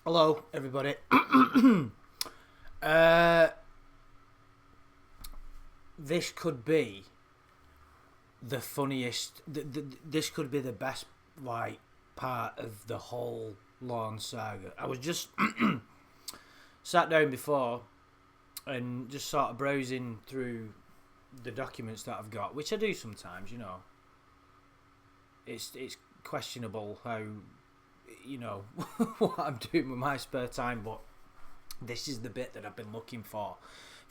Hello, everybody. uh, this could be the funniest. This could be the best, part of the whole Lawn saga. I was just sat down before and just sort of browsing through the documents that I've got, which I do sometimes. It's questionable how what I'm doing with my spare time, but this is the bit that I've been looking for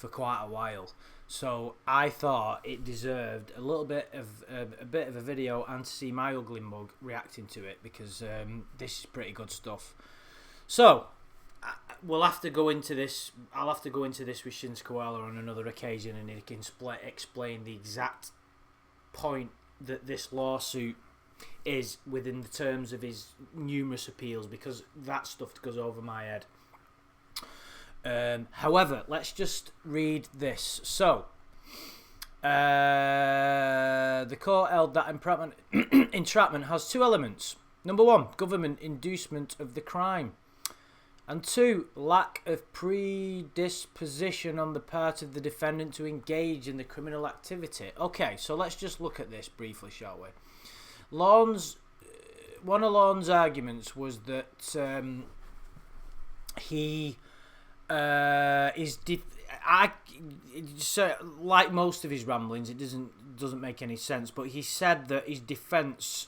quite a while. So I thought it deserved a little bit of a video and to see my ugly mug reacting to it, because this is pretty good stuff. So we'll have to go into this. I'll have to go into this with Shins Koala on another occasion, and he can explain the exact point that this lawsuit is within the terms of his numerous appeals, because that stuff goes over my head. However, let's just read this. So, the court held that entrapment has two elements. Number one, government inducement of the crime. And two, lack of predisposition on the part of the defendant to engage in the criminal activity. Okay, so let's just look at this briefly, shall we? One of Lorne's arguments was that he like most of his ramblings, it doesn't make any sense. But he said that his defence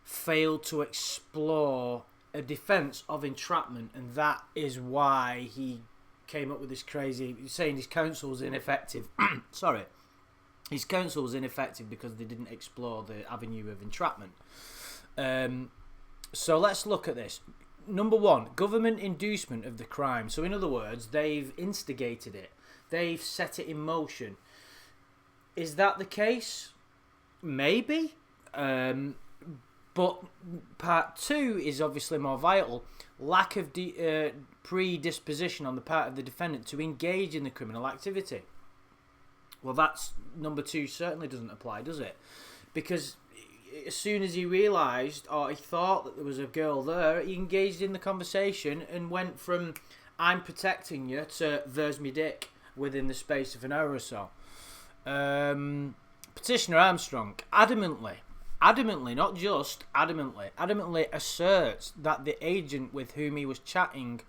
failed to explore a defence of entrapment, and that is why he came up with this crazy saying his counsel was ineffective. Sorry. His counsel was ineffective because they didn't explore the avenue of entrapment. So let's look at this. Number one, government inducement of the crime. So in other words, they've instigated it. They've set it in motion. Is that the case? Maybe. But part two is obviously more vital. Lack of predisposition on the part of the defendant to engage in the criminal activity. Well, that's number two certainly doesn't apply, does it? Because as soon as he realised, or he thought that there was a girl there, he engaged in the conversation and went from "I'm protecting you" to "there's me dick" within the space of an hour or so. Petitioner Armstrong adamantly, not just adamantly asserts that the agent with whom he was chatting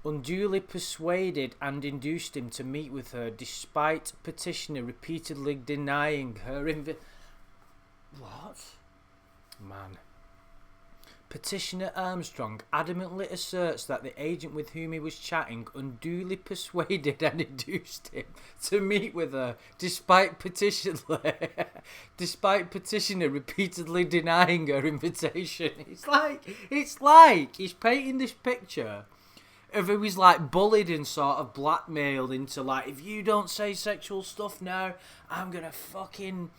unduly persuaded and induced him to meet with her, despite petitioner repeatedly denying her What? Man. Petitioner Armstrong adamantly asserts that the agent with whom he was chatting unduly persuaded and induced him to meet with her, despite petitioner repeatedly denying her invitation. It's like he's painting this picture of who he's like bullied and sort of blackmailed into, like, if you don't say sexual stuff now, I'm gonna fucking,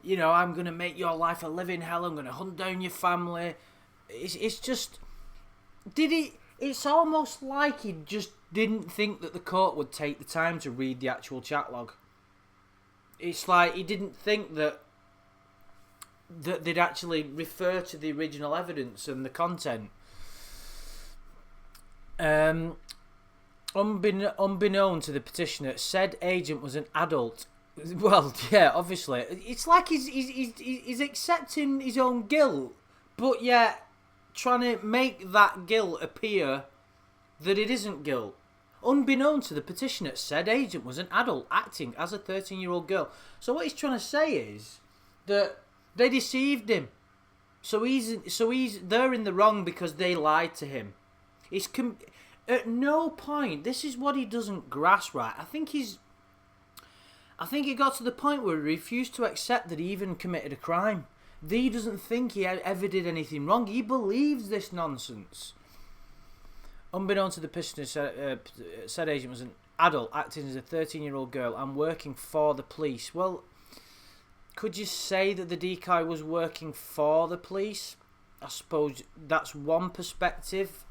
I'm gonna make your life a living hell. I'm gonna hunt down your family. It's just, it's almost like he just didn't think that the court would take the time to read the actual chat log. It's like he didn't think that they'd actually refer to the original evidence and the content. Unbeknown to the petitioner, said agent was an adult. Well, yeah, obviously. It's like he's accepting his own guilt, but yet trying to make that guilt appear that it isn't guilt. Unbeknown to the petitioner, said agent was an adult acting as a 13-year-old girl. So what he's trying to say is that they deceived him. So they're in the wrong because they lied to him. At no point, this is what he doesn't grasp, right? I think he got to the point where he refused to accept that he even committed a crime. He doesn't think he ever did anything wrong. He believes this nonsense. Unbeknown to the petitioner, said agent was an adult acting as a 13-year-old girl and working for the police. Well, could you say that the decoy was working for the police? I suppose that's one perspective.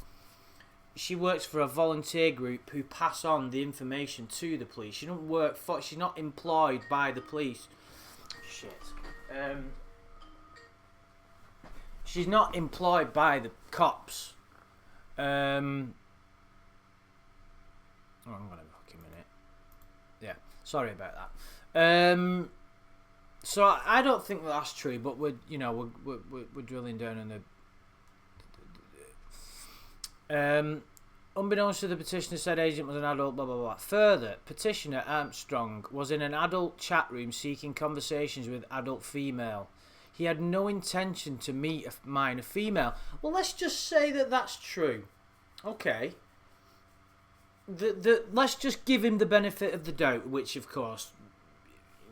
She works for a volunteer group who pass on the information to the police. She don't work for. She's not employed by the police. Shit. She's not employed by the cops. Oh, I'm gonna fucking minute. Yeah, sorry about that. So I don't think that's true, but we're drilling down on the. Unbeknownst to the petitioner, said agent was an adult. Blah blah blah. Further, petitioner Armstrong was in an adult chat room seeking conversations with adult female. He had no intention to meet a minor female. Well, let's just say that that's true. Okay. Let's just give him the benefit of the doubt, which of course,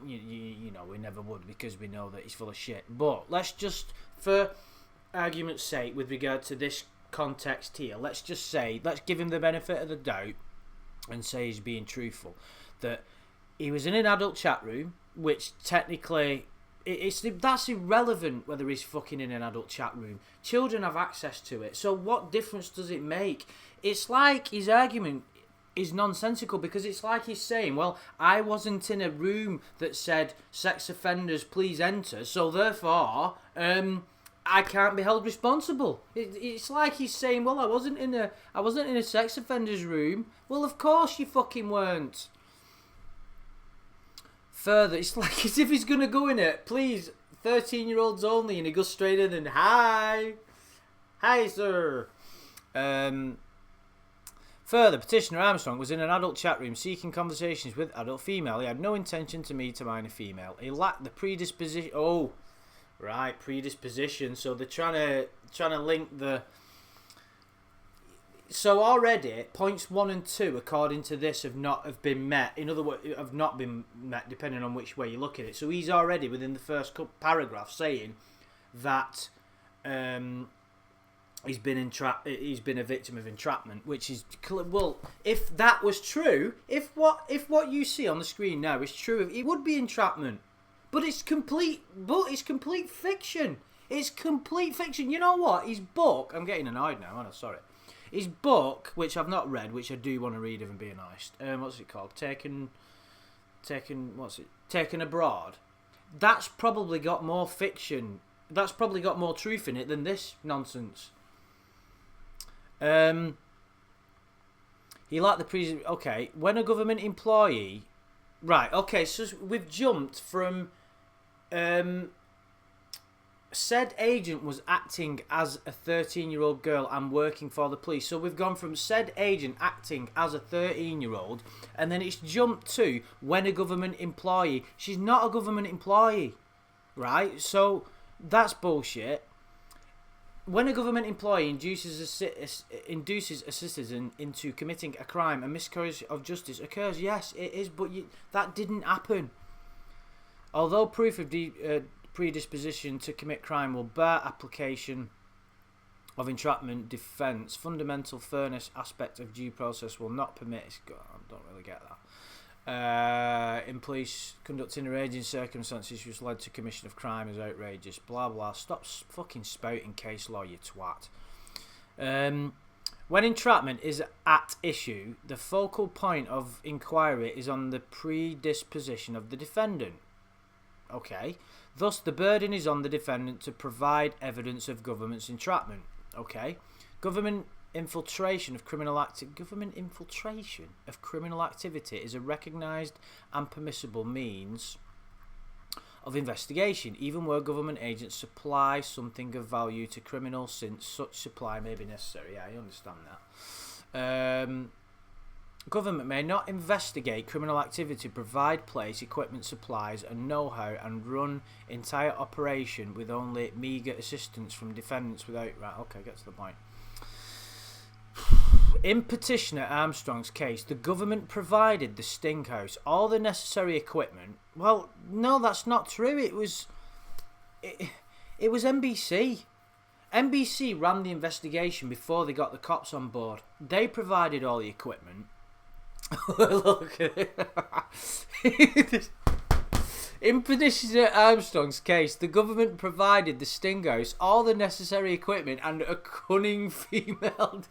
you know, we never would, because we know that he's full of shit. But let's just, for argument's sake, with regard to this context here, let's give him the benefit of the doubt and say he's being truthful. That he was in an adult chat room, which technically that's irrelevant whether he's fucking in an adult chat room. Children have access to it, so what difference does it make? It's like his argument is nonsensical, because it's like he's saying, well, I wasn't in a room that said sex offenders please enter, so therefore I can't be held responsible. It's like he's saying, well, I wasn't in a sex offenders room. Well, of course you fucking weren't. Further, it's like as if he's gonna go in it, please, 13-year-olds only, and he goes straight in and hi sir. Further, petitioner Armstrong was in an adult chat room seeking conversations with adult female. He had no intention to meet a minor female. He lacked the predisposition. Oh, right, predisposition. So they're trying to link the. So already, points 1 and 2, according to this, have been met. In other words, have not been met, depending on which way you look at it. So he's already within the first paragraph saying that he's been a victim of entrapment, which is, well, if that was true, if what you see on the screen now is true, it would be entrapment. But it's complete fiction. It's complete fiction. You know what? His book, I'm getting annoyed now, aren't I? Sorry. His book, which I've not read, which I do want to read if I'm being honest. What's it called? Taken Abroad. That's probably got more fiction. That's probably got more truth in it than this nonsense. He liked the okay, when a government employee, right? Okay, so we've jumped from said agent was acting as a 13-year-old girl and working for the police. So we've gone from said agent acting as a 13-year-old, and then it's jumped to when a government employee. She's not a government employee, right? So that's bullshit. When a government employee induces a citizen into committing a crime, a miscarriage of justice occurs. Yes, it is, but that didn't happen. Although proof of predisposition to commit crime will bear application of entrapment defence, fundamental fairness aspect of due process will not permit. I don't really get that. In police conducting a range in circumstances which led to commission of crime is outrageous. Blah blah. Stop fucking spouting case law, you twat. When entrapment is at issue, the focal point of inquiry is on the predisposition of the defendant. Okay. Thus, the burden is on the defendant to provide evidence of government's entrapment. Okay. Government infiltration of criminal activity is a recognised and permissible means of investigation, even where government agents supply something of value to criminals, since such supply may be necessary. Yeah, I understand that. Government may not investigate criminal activity, provide place, equipment, supplies and know-how, and run entire operation with only meagre assistance from defendants without... Right, okay, get to the point. In petitioner Armstrong's case, the government provided the Sting House all the necessary equipment. Well, no, that's not true. It was NBC. NBC ran the investigation before they got the cops on board. They provided all the equipment. Look at it. In petitioner Armstrong's case, the government provided the Sting House all the necessary equipment and a cunning female.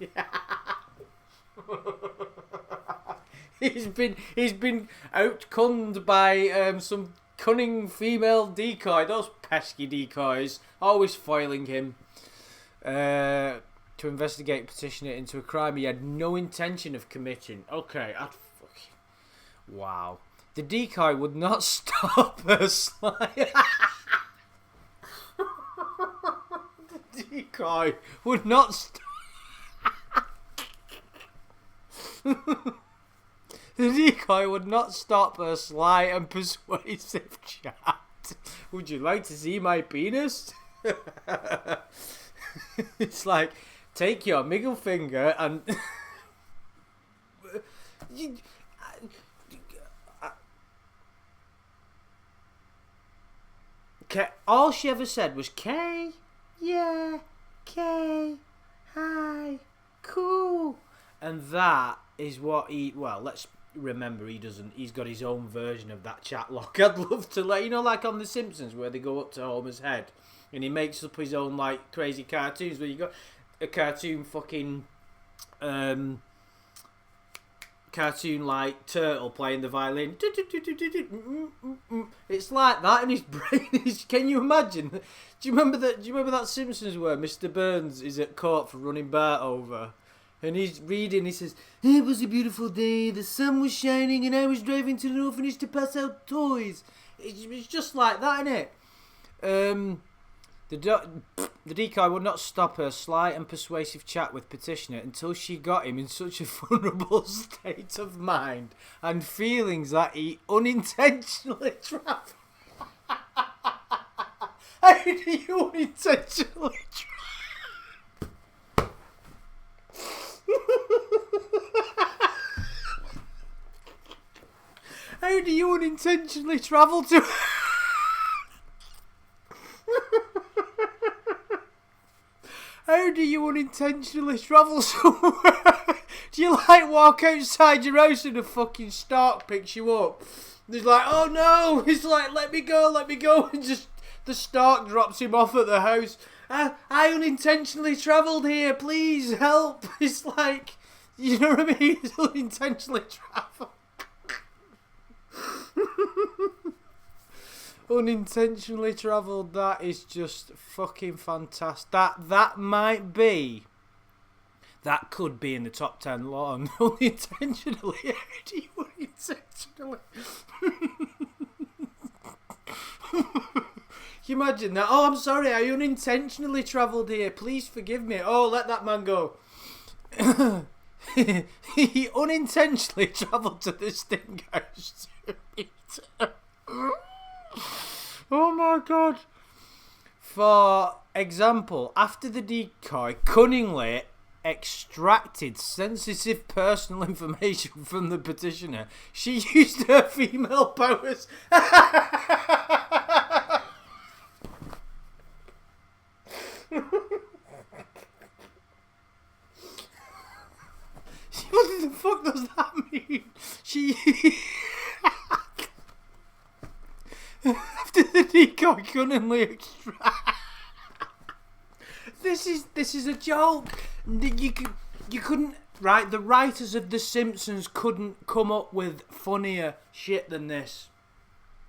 He's been outcunned by some cunning female decoy. Those pesky decoys always foiling him. to investigate and petition it into a crime he had no intention of committing. Okay, wow. The decoy would not stop her slide. The decoy would not stop. The decoy would not stop her sly and persuasive chat. Would you like to see my penis? It's like, take your middle finger and... All she ever said was, K, yeah, K, hi, cool. And that is what he... Well, let's remember he's got his own version of that chat lock. I'd love to let... You know, like on The Simpsons, where they go up to Homer's head and he makes up his own, like, crazy cartoons, where you got a cartoon fucking... cartoon like turtle playing the violin. It's like that in his brain. Can you imagine? Do you remember that Simpsons where Mr. Burns is at court for running Bart over? And he's reading, he says, it was a beautiful day, the sun was shining and I was driving to an orphanage to pass out toys. It's just like that, innit? The decoy would not stop her sly and persuasive chat with petitioner until she got him in such a vulnerable state of mind and feelings that he unintentionally traveled. How do you unintentionally travel? How do you unintentionally travel to... How do you unintentionally travel somewhere? Do you like walk outside your house and a fucking stork picks you up? He's like, oh no! He's like, let me go, and just the stork drops him off at the house. I unintentionally travelled here, please help. It's like, you know what I mean? He's unintentionally travelled. Unintentionally travelled. That is just fucking fantastic. That might be. That could be in the top 10 lawn. Unintentionally. How do you unintentionally? Can you imagine that? Oh, I'm sorry. I unintentionally travelled here. Please forgive me. Oh, let that man go. He unintentionally travelled to the Sting House to meet her. Oh my god. For example, after the decoy cunningly extracted sensitive personal information from the petitioner, she used her female powers. What the fuck does that mean? She... After the decoy cunningly extract... This is a joke. You couldn't... Right, the writers of The Simpsons couldn't come up with funnier shit than this.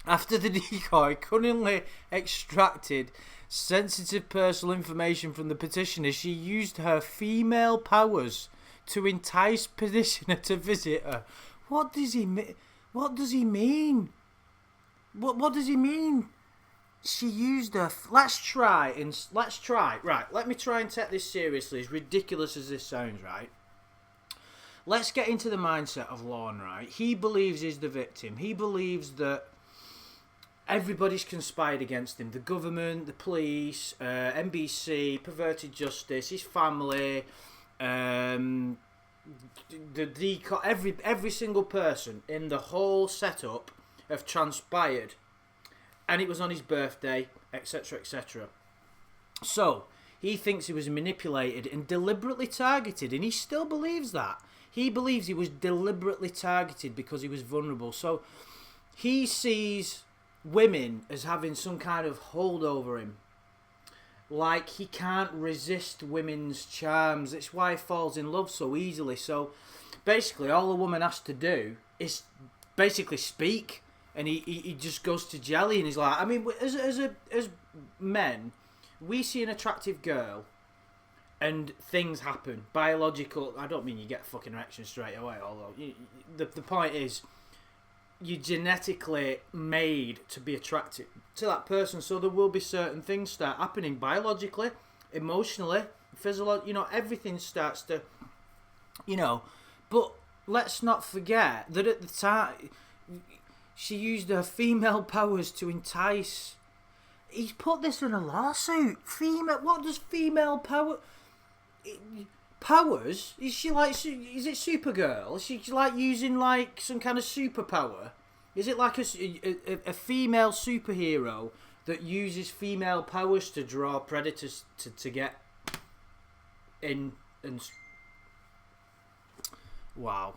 After the decoy cunningly extracted sensitive personal information from the petitioner, she used her female powers to entice petitioner to visit her. What does he mean? What does he mean? What does he mean? She used her... Let's try. Right, let me try and take this seriously, as ridiculous as this sounds, right? Let's get into the mindset of Lorne, right? He believes he's the victim. He believes that everybody's conspired against him. The government, the police, NBC, perverted justice, his family, the decoy, every single person in the whole setup have transpired, and it was on his birthday, etc, etc. So he thinks he was manipulated and deliberately targeted, and he still believes that. He believes he was deliberately targeted because he was vulnerable. So he sees women as having some kind of hold over him, like he can't resist women's charms. It's why he falls in love so easily. So basically all a woman has to do is basically speak, and he just goes to jelly, and he's like, I mean, as men, we see an attractive girl, and things happen. Biological. I don't mean you get a fucking erection straight away. Although the point is, you're genetically made to be attracted to that person. So there will be certain things start happening biologically, emotionally, physiologically. Everything starts to, But let's not forget that at the time, she used her female powers to entice. He's put this in a lawsuit. What does female powers? Is she like? Is it Supergirl? Is she like using like some kind of superpower? Is it like a female superhero that uses female powers to draw predators to get in and? Wow.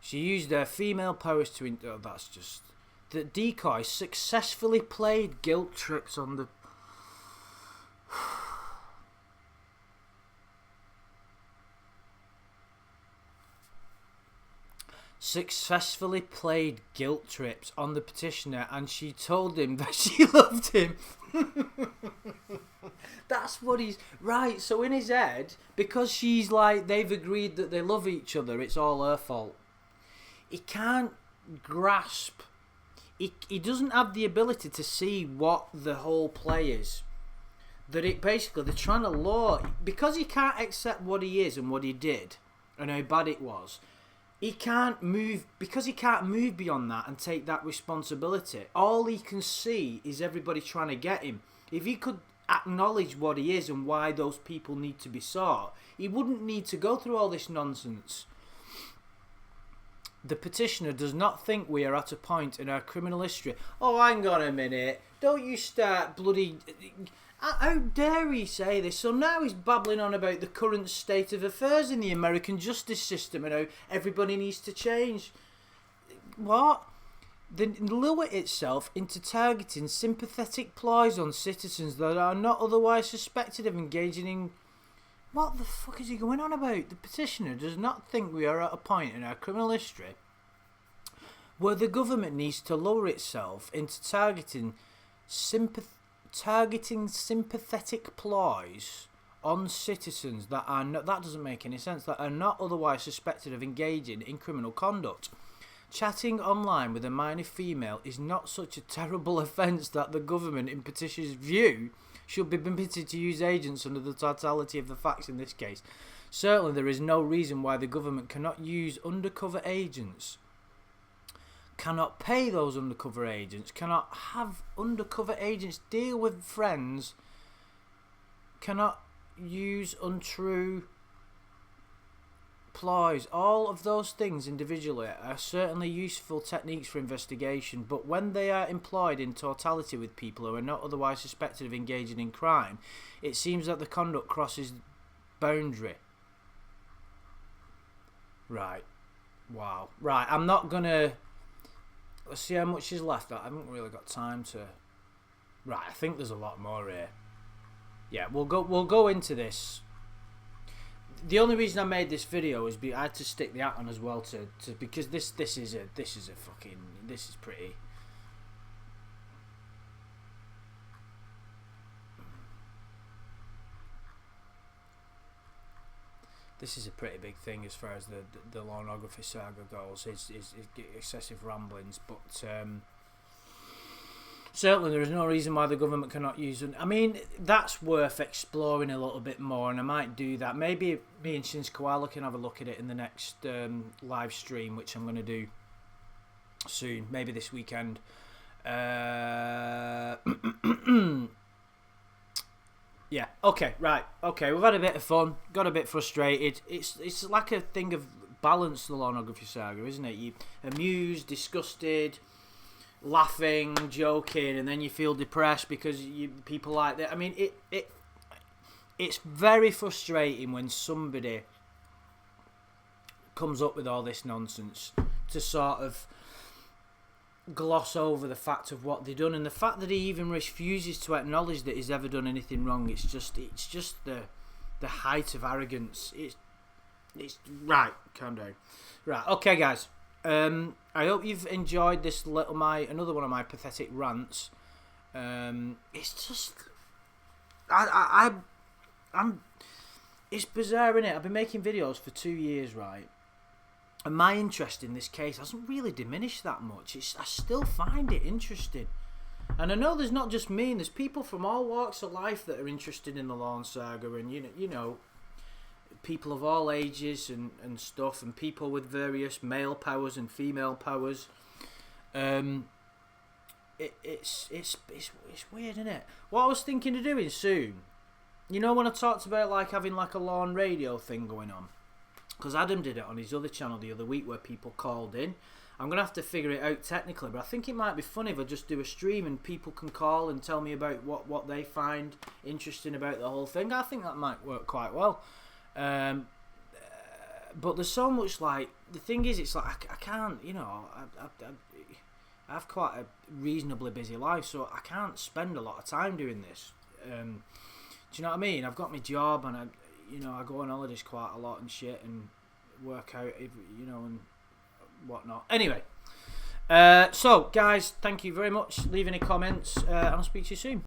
She used her female powers to... Oh, that's just... The decoy successfully played guilt trips on the... Successfully played guilt trips on the petitioner, and she told him that she loved him. That's what he's... Right, so in his head, because she's like... They've agreed that they love each other, it's all her fault. He can't grasp... He doesn't have the ability to see what the whole play is. That it basically... They're trying to law... Because he can't accept what he is and what he did, and how bad it was... He can't move, because he can't move beyond that and take that responsibility. All he can see is everybody trying to get him. If he could acknowledge what he is and why those people need to be sought, he wouldn't need to go through all this nonsense. The petitioner does not think we are at a point in our criminal history. Oh, hang on a minute. Don't you start bloody... How dare he say this? So now he's babbling on about the current state of affairs in the American justice system and how everybody needs to change. What? The lure itself into targeting sympathetic ploys on citizens that are not otherwise suspected of engaging in... What the fuck is he going on about? The petitioner does not think we are at a point in our criminal history where the government needs to lower itself into targeting sympathetic ploys on citizens that are not... That doesn't make any sense. That are not otherwise suspected of engaging in criminal conduct. Chatting online with a minor female is not such a terrible offence that the government, in petitioner's view, should be permitted to use agents under the totality of the facts in this case. Certainly there is no reason why the government cannot use undercover agents, cannot pay those undercover agents, cannot have undercover agents deal with friends, cannot use untrue ploys. All of those things individually are certainly useful techniques for investigation, but when they are employed in totality with people who are not otherwise suspected of engaging in crime, it seems that the conduct crosses boundary. Right. Wow. Right, I'm not gonna... Let's see how much is left. I haven't really got time to... Right, I think there's a lot more here. Yeah, we'll go into this. The only reason I made this video is I had to stick the hat on as well to because this is pretty... This is a pretty big thing as far as the pornography saga goes. It's excessive ramblings, but certainly there is no reason why the government cannot use it. I mean, that's worth exploring a little bit more, and I might do that. Maybe me and Shins Koala can have a look at it in the next live stream, which I'm going to do soon, maybe this weekend. Yeah, okay, right, okay, we've had a bit of fun, got a bit frustrated. It's like a thing of balance, the pornography saga, isn't it? You amused, disgusted, laughing, joking, and then you feel depressed because people like that. I mean, it's very frustrating when somebody comes up with all this nonsense to sort of gloss over the fact of what they've done, and the fact that he even refuses to acknowledge that he's ever done anything wrong. It's just the height of arrogance. It's right. Calm down. Right. Okay, guys. I hope you've enjoyed this another one of my pathetic rants. It's just I It's bizarre, innit? I've been making videos for 2 years, right? And my interest in this case hasn't really diminished that much. I still find it interesting. And I know there's not just me, there's people from all walks of life that are interested in the Lorne saga, and you know, people of all ages and stuff, and people with various male powers and female powers. It's weird, isn't it? What I was thinking of doing soon, you know, when I talked about like having like a Lorne radio thing going on, because Adam did it on his other channel the other week where people called in. I'm going to have to figure it out technically, but I think it might be funny if I just do a stream and people can call and tell me about what they find interesting about the whole thing. I think that might work quite well. But there's so much, like, the thing is, it's like, I can't, you know, I have quite a reasonably busy life, so I can't spend a lot of time doing this. Do you know what I mean? I've got my job, and I go on holidays quite a lot and shit, and work out, you know, and whatnot. Anyway, so guys, thank you very much. Leave any comments, and I'll speak to you soon.